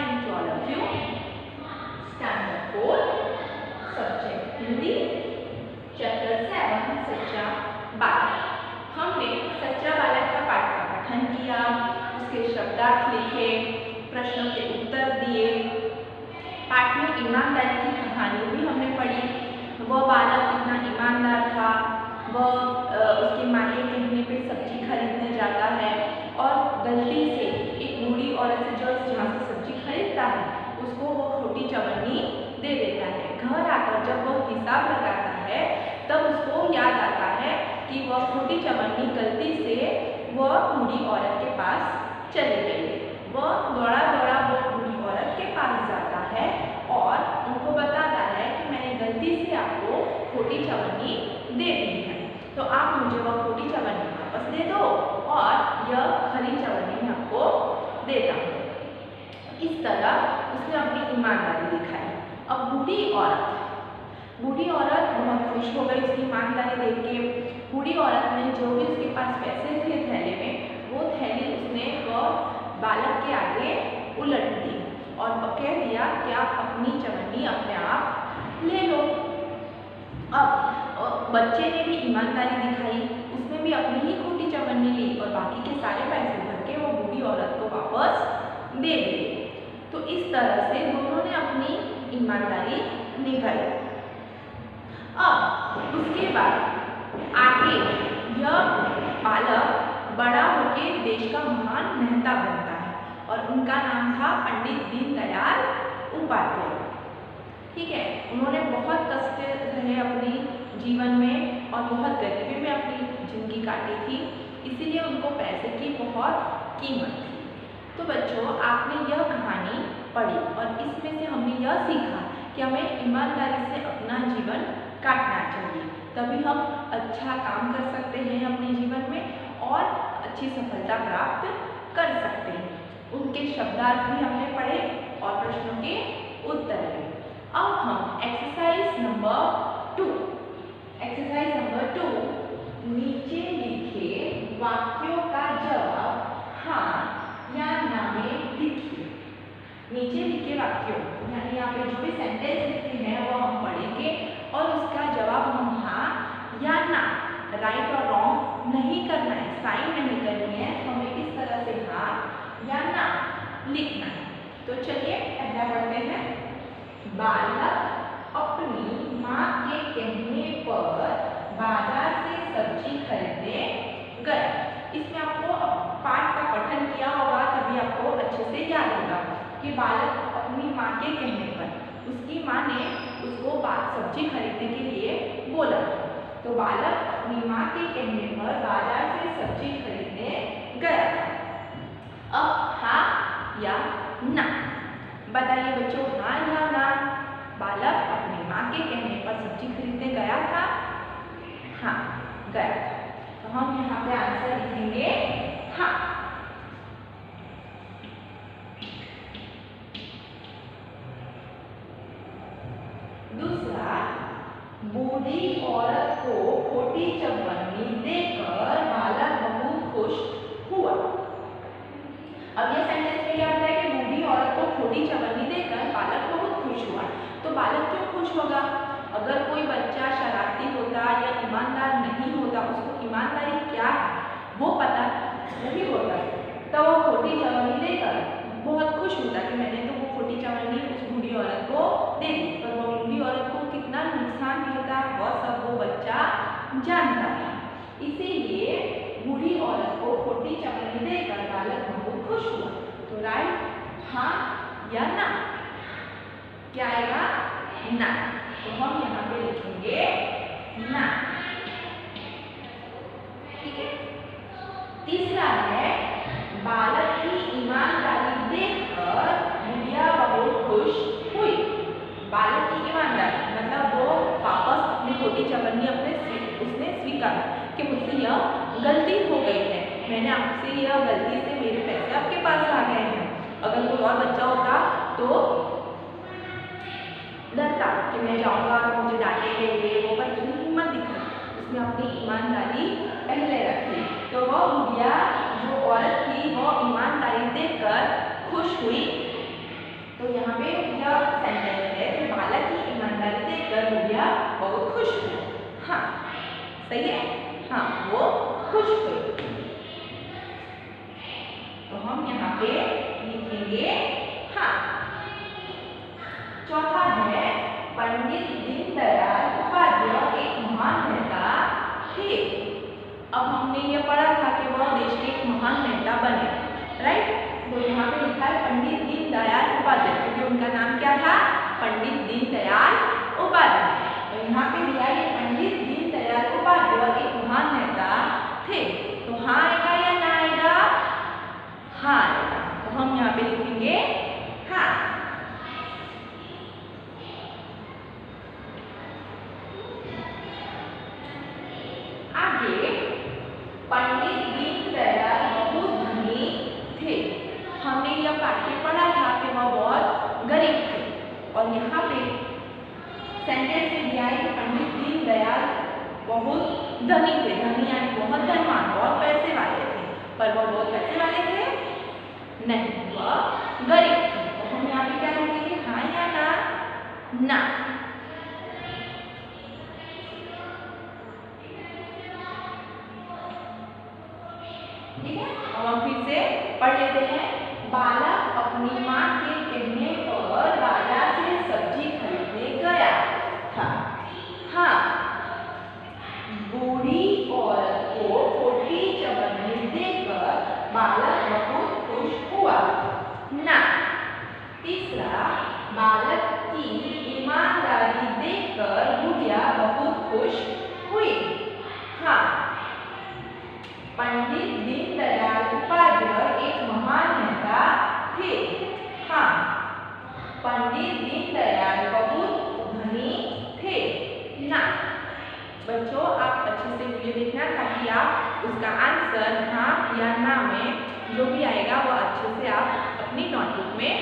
morning to all of you. Standard 4, subject Hindi, chapter 7, सच्चा बालक। हमने सच्चा बालक का पाठ का पठन किया, उसके शब्दार्थ लिखे, प्रश्नों के उत्तर दिए। पाठ में ईमानदारी की कहानी भी हमने पढ़ी। वह बालक कितना ईमानदार था, वह उसकी माँ के कहने पे सब्जी खरीदने जाता है और गलती से एक बूढ़ी औरत से जो जहाँ से सब्जी खरीदता है उसको वो खोटी चवन्नी दे देता है। घर आकर जब वह हिसाब लगाता है तब उसको याद आता है कि वह खोटी चवन्नी गलती से वह बूढ़ी औरत के पास चली गई। वह दौड़ा दौड़ा वो बूढ़ी औरत के पास जाता है और उनको बताता है कि मैंने गलती से आपको खोटी चवन्नी दे दी है, तो आप मुझे वह खोटी चवन्नी वापस दे दो और यह खरी चवन्नी मैं आपको देता हूँ। इस तरह उसने अपनी ईमानदारी दिखाई। अब बूढ़ी औरत बहुत खुश हो गई उसकी ईमानदारी देख के। बूढ़ी औरत ने जो भी उसके पास पैसे थे थैले में, वो थैली उसने वह बालक के आगे उलट दी और कह दिया कि आप अपनी चवन्नी अपने आप ले लो। अब बच्चे ने भी ईमानदारी दिखाई, उसने भी अपनी ही खोटी चवन्नी ली और बाकी के सारे पैसे भर के वो बूढ़ी औरत को वापस दे दिए। तो इस तरह से दोनों ने अपनी ईमानदारी निभाई। अब उसके बाद आगे यह बालक बड़ा होकर देश का महान नेता बनता है और उनका नाम था पंडित दीनदयाल उपाध्याय। ठीक है, उन्होंने बहुत कष्ट रहे अपनी जीवन में और बहुत गरीबी में अपनी जिंदगी काटी थी, इसीलिए उनको पैसे की बहुत कीमत थी। तो बच्चों, आपने यह कहानी पढ़ी और इसमें से हमने यह सीखा कि हमें ईमानदारी से अपना जीवन काटना चाहिए, तभी हम अच्छा काम कर सकते हैं अपने जीवन में और अच्छी सफलता प्राप्त कर सकते हैं। उनके शब्दार्थ भी हमने पढ़े और प्रश्नों के उत्तर भी। अब हम एक्सरसाइज नंबर 2 नीचे लिखे वाक्यों का जवाब हाँ या ना में लिखिए। नीचे लिखे वाक्यों यानी यहाँ पे जो भी सेंटेंस लिखे हैं वो हम पढ़ेंगे और उसका जवाब हम हाँ या ना, राइट और रॉन्ग नहीं करना है, साइन नहीं करनी है, हमें इस तरह से हाँ या ना लिखना है। तो चलिए पहला पढ़ते हैं। बालक अपनी माँ के कहने पर बाजार से सब्जी खरीदने गया। इसमें आपको पाठ का पठन किया होगा तभी आपको अच्छे से याद होगा कि बालक अपनी माँ के कहने पर उसकी माँ ने उसको सब्जी खरीदने के लिए बोला। तो बालक अपनी माँ के कहने पर बाजार से सब्जी खरीदने गया। अब हाँ या ना बताइए बच्चों, हाँ या ना। बालक अपनी माँ के कहने पर सब्जी खरीदने गया था। हाँ, गया था। तो हम यहाँ पे आंसर लिखेंगे हाँ। दूसरा, बूढ़ी औरत को खोटी चवन्नी देकर बालक बहुत खुश हुआ। अब यह सेंटेंस में क्या होता है कि बूढ़ी औरत को खोटी चवन्नी देकर बालक बहुत खुश हुआ। तो बालक क्यों खुश होगा? अगर कोई बच्चा शरारती होता या ईमानदार नहीं होता, उसको ईमानदारी क्या है वो पता नहीं होता, तो वो खोटी चवन्नी देकर बहुत खुश होता कि मैंने तो वो खोटी चवन्नी उस बूढ़ी औरत को दे दी। पर वो बूढ़ी औरत को कितना नुकसान होता वह सब वो बच्चा जानता था, इसीलिए बूढ़ी औरत को खोटी चवन्नी देकर बालक बहुत खुश हुआ। तो राइट हाँ या ना, क्या आएगा? ना। तो हम यहाँ पे लिखेंगे ना। ठीक है। तीसरा है, बालक की ईमानदारी देखकर बुढ़िया बहुत खुश हुई। बालक की ईमानदारी मतलब वो वापस अपनी खोटी चवन्नी उसने स्वीकार कि मुझसे यह गलती हो गई है, मैंने आपसे यह गलती से मेरे पैसे आपके पास आ गए हैं। अगर कोई और बच्चा होता तो डरता कि मैं जाऊंगा तो मुझे डांटेंगे ये वो, पर उसने हिम्मत दिखाई, उसने अपनी ईमानदारी पहले रखी। तो वह बुढ़िया जो औरत थी वो ईमानदारी देखकर खुश हुई तो यहाँ पे यह सेंटेंस है कि बालक की ईमानदारी देखकर बुढ़िया बहुत खुश हुई। हाँ, सही है। हाँ, वो खुश हुई। तो हम यहाँ पे लिखेंगे हाँ। चौथा है पंडित दीनदयाल उपाध्याय एक महान नेता थे। अब हमने ये पढ़ा था कि वह देश के एक महान नेता बने, राइट। तो यहाँ पे लिखा है पंडित दीनदयाल उपाध्याय, क्योंकि उनका नाम क्या था? पंडित दीनदयाल उपाध्याय। तो यहाँ पे दिया है पंडित दीनदयाल उपाध्याय एक महान नेता थे। तो हाँ आएगा या ना आएगा? हाँ आएगा। तो हम यहाँ पे लिखेंगे हाँ। आगे पंडित दीनदयाल बहुत धनी थे। हमने यह पाठ पढ़ा था कि वह बहुत गरीब थे। और यहाँ पे सेंटेंस में दिया है कि पंडित दीनदयाल बहुत धनी थे। धनी यानी बहुत धनवान, बहुत पैसे वाले थे। पर वह बहुत पैसे वाले थे? नहीं, वह गरीब थे। तो हम यहाँ पे क्या लिखेंगे? हाँ या ना? ना। ठीक है, अब हम फिर से पढ़ लेते हैं। बालक अपनी माँ के कहने पर बाजार से सब्जी खरीदने गया था। हाँ, बूढ़ी औरत को छोटी चवन्नी देखकर बालक बहुत खुश हुआ। ना। तीसरा, बालक की ईमानदारी देखकर बुढ़िया बहुत खुश हुई। हाँ, पंडित दीनदयाल उपाध्याय एक महान नेता थे। हाँ, पंडित दीनदयाल बहुत धनी थे। ना। बच्चों, आप अच्छे से वीडियो देखना ताकि आप उसका आंसर हाँ या ना में जो भी आएगा वो अच्छे से आप अपनी नोटबुक में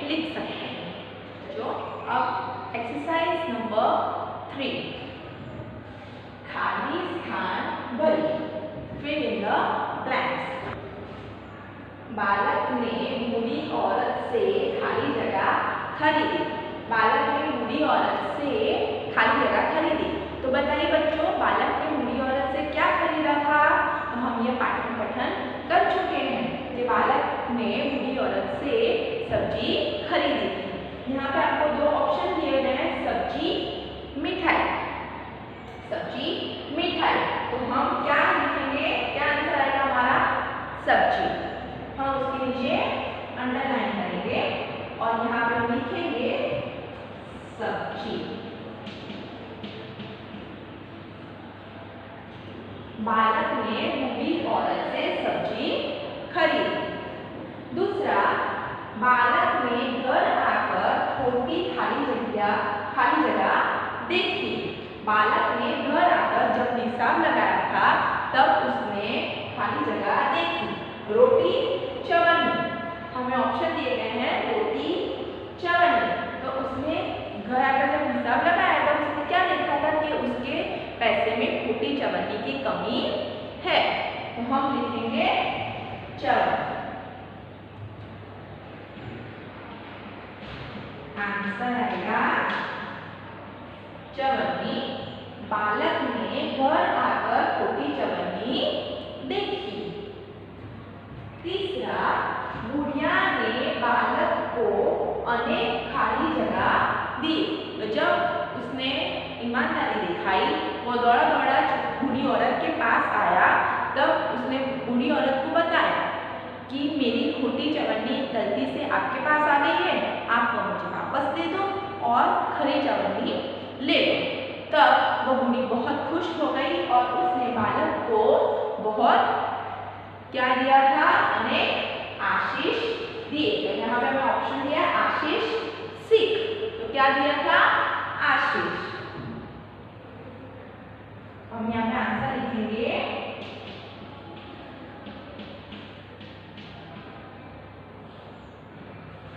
लिख सकते हैं। बच्चों, अब एक्सरसाइज नंबर 3, खाली स्थान भरिए, fill in the blanks। बालक ने बूढ़ी औरत से खाली जगह खरीदी। बालक ने बूढ़ी औरत से खाली जगह खरीदी। तो बताइए बच्चों, बालक ने बूढ़ी औरत से क्या खरीदा था? तो हम ये पाठ्य पठन कर चुके हैं कि बालक ने बूढ़ी औरत से सब्जी खरीदी थी। यहाँ पे आपको दो ऑप्शन दिए गए हैं, सब्जी, मिठाई। सब्जी, मिठाई। तो हम क्या लिखेंगे? क्या आंसर आएगा हमारा? सब्जी। हम उसके नीचे अंडरलाइन करेंगे और यहाँ पे हम लिखेंगे सब्जी। बालक ने बूढ़ी औरत से सब्जी खरीदी। दूसरा, बालक ने घर आकर छोटी खाली जगह देखी। बालक ने घर आकर जब निशान लगाया था तब उसने खाली जगह देखी। रोटी, चवन्नी। हमें ऑप्शन दिए गए हैं रोटी, चवन्नी। तो उसने घर आकर जब हिसाब लगाया तब उसने क्या देखा था कि उसके पैसे में छोटी चवन्नी की कमी है। तो हम लिखेंगे चवन्नी। आंसर आएगा चवन्नी। बालक ने घर आकर छोटी चवन्नी देखी। तीसरा, बुढ़िया ने बालक को अनेक खाली जगह दी। तो जब उसने ईमानदारी दिखाई, वो दौड़ा दौड़ा बूढ़ी औरत के पास आया, तब उसने बूढ़ी औरत को बताया कि मेरी खोटी चवन्नी गलती से आपके पास आ गई है, आप वो मुझे वापस दे दो और खरी चवन्नी ले लो। तब वो बूढ़ी बहुत खुश हो गई और उसने बालक को बहुत क्या दिया था? अनेक आशीष दिए। तो यहाँ पे हमें ऑप्शन दिया आशीष, सीख। तो क्या दिया था? आशीष। हम यहाँ पे आंसर लिखेंगे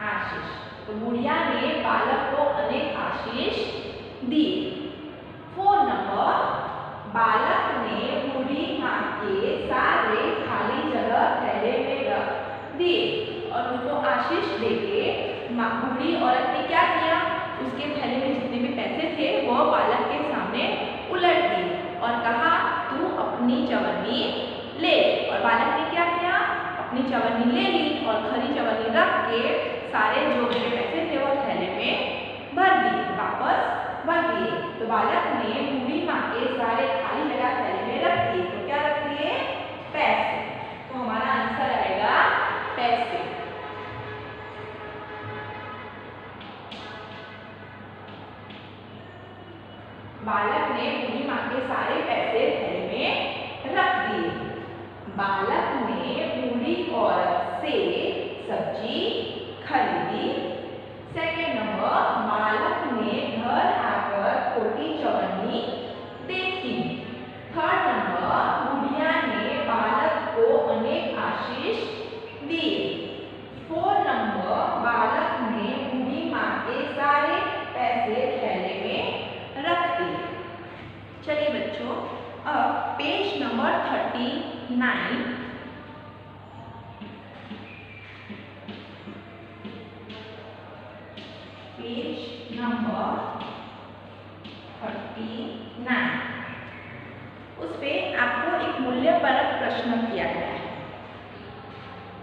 आशीष। तो बुढ़िया ने बालक को अनेक आशीष दिए। 4 नंबर, बालक ने बूढ़ी माँ के सारे खाली जगह थैले में रख दिए और उनको आशीष देके बूढ़ी अपनी चवन्नी ले ली और खरी चवन्नी रख के सारे जो मेरे पैसे थे वो थैले में भर दिए, वापस भर दिए। तो बालक ने बूढ़ी माँ के सारे खाली जगह थैले में रख दिए। तो क्या रख दिए? पैसे। तो हमारा आंसर आएगा पैसे। बालक ने बूढ़ी माँ के सारे पैसे थैले में रख दिए। बालक ने बूढ़ी औरत से सब्जी खरीदी। सेकेंड नंबर, बालक ने घर आकर खोटी चवन्नी देखी। थर्ड नंबर, बुढ़िया ने बालक को अनेक आशीष दिए। फोर्थ नंबर, बालक ने बूढ़ी माँ के सारे पैसे थैले में रख दिए। चलिए बच्चों, अब पेज नंबर 39, पेज नंबर 39, उस पे आपको एक मूल्यपरक प्रश्न किया गया है,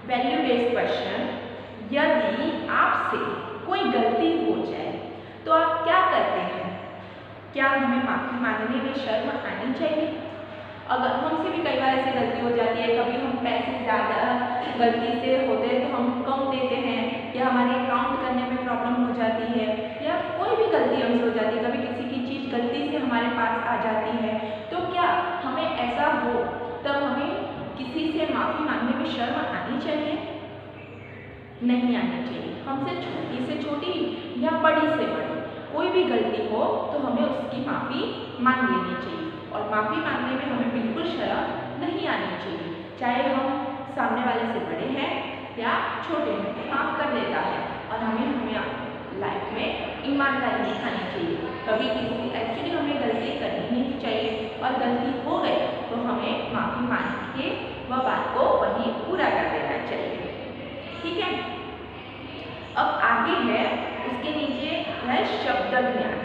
वैल्यू बेस्ड क्वेश्चन। यदि आपसे कोई गलती हो जाए तो आप क्या करते हैं? क्या हमें माफ़ी मांगने में शर्म आनी चाहिए? अगर हमसे भी कई बार ऐसी गलती हो जाती है, कभी हम पैसे ज़्यादा गलती से होते हैं तो हम कम देते हैं, या हमारे काउंट करने में प्रॉब्लम हो जाती है, या कोई भी गलती हमसे हो जाती है, कभी किसी की चीज़ गलती से हमारे पास आ जाती है, तो क्या हमें ऐसा हो तब हमें किसी से माफ़ी मांगने में शर्म आनी चाहिए? नहीं आनी चाहिए। हमसे छोटी से छोटी या बड़ी से बड़ी कोई भी गलती हो तो हमें उसकी माफ़ी मांग लेनी चाहिए, और माफ़ी मांगने में हमें बिल्कुल शर्म नहीं आनी चाहिए। चाहे हम सामने वाले से बड़े हैं या छोटे हैं, माफ़ कर देता है, और हमें लाइफ में ईमानदारी दिखानी चाहिए। कभी किसी एक्चुअली हमें गलती करनी नहीं चाहिए, और गलती हो गई तो हमें माफ़ी मांग के वह बात को वहीं पूरा कर देना चाहिए। ठीक है, अब आगे है, उसके नीचे है शब्द ज्ञान।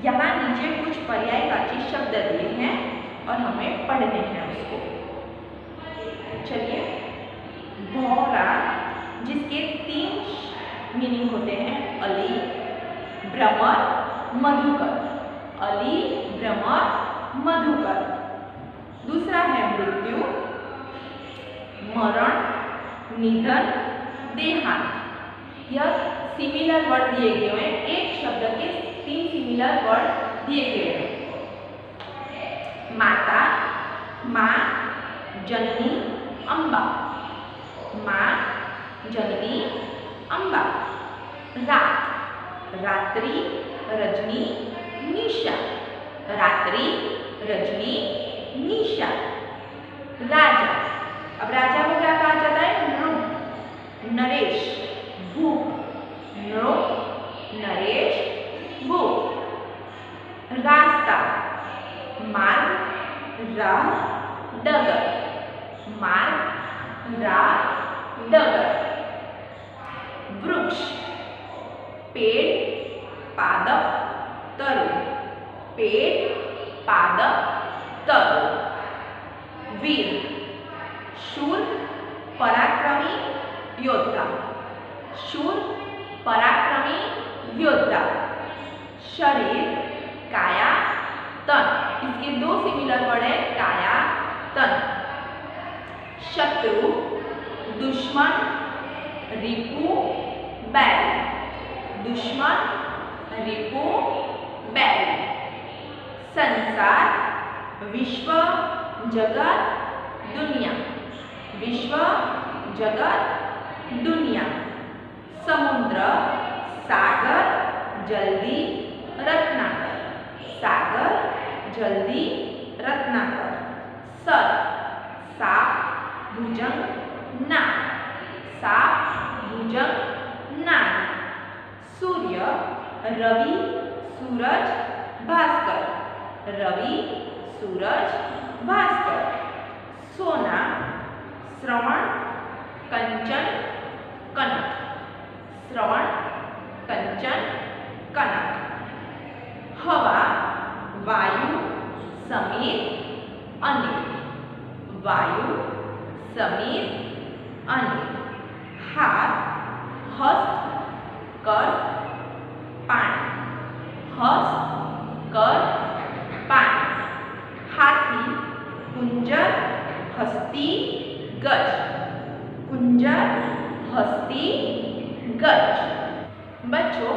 यहाँ नीचे कुछ पर्यायवाची शब्द दिए हैं और हमें पढ़ने हैं उसको। चलिए, भौरा, जिसके 3 मीनिंग होते हैं, अली, भ्रमर, मधुकर। अली, भ्रमर, मधुकर। दूसरा है मृत्यु, मरण, निधन, देहांत। यह सिमिलर वर्ड दिए गए हैं, एक शब्द के 3 सिमिलर वर्ड दिए गए हैं। माता, माँ, जननी, अम्बा। माँ, जननी, अम्बा। रात, रात्रि, रजनी, निशा। रात्रि, रजनी, निशा। राजा, अब राजा को क्या कहा जाता है? नृप, नरेश, भूप। नृप, नरेश, भूप। रास्ता, मार्ग, राह, डगर। मार्ग, राह, डगर। वृक्ष, पेड़, पादप, तरु। पेड़, पादप, तरु। वीर, शूर, पराक्रमी, योद्धा। शूर, पराक्रमी, योद्धा। शरीर, काया, तन। इसके 2 सिमिलर वर्ड है, काया, तन। शत्रु, दुश्मन, रिपु, बैल। दुश्मन, रिपु, बैल। संसार, विश्व, जगत, दुनिया। विश्व, जगत, दुनिया। समुद्र, सागर, जल्दी, रत्नाकर। सागर, जल्दी, रत्नाकर। सर, सांप, भुजंग, नाग। सांप, भुजंग, नाग। सूर्य, रवि, सूरज, भास्कर। रवि, सूरज, भास्कर। सोना, श्रवण, कंचन, कनक। श्रवण, कंचन, कनक। हवा, वायु, समीर, अनिल। वायु, समीर, अनिल। हाथ, हस्त, कर, पाणी। हस्त, कर, पाणी। हाथी, कुंजर, हस्ती, गज। कुंजर, हस्ती, गज। बच्चों,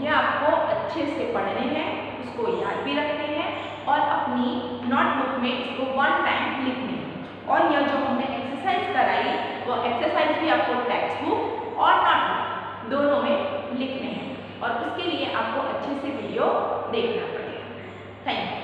ये आपको अच्छे से पढ़ने हैं, उसको याद भी रखने हैं और अपनी नोटबुक में इसको 1 टाइम लिखने हैं। और यह जो हमने एक्सरसाइज कराई वो एक्सरसाइज भी आपको टेक्स्ट बुक और नोटबुक दोनों में लिखने हैं और उसके लिए आपको अच्छे से वीडियो देखना पड़ेगा। Thank you.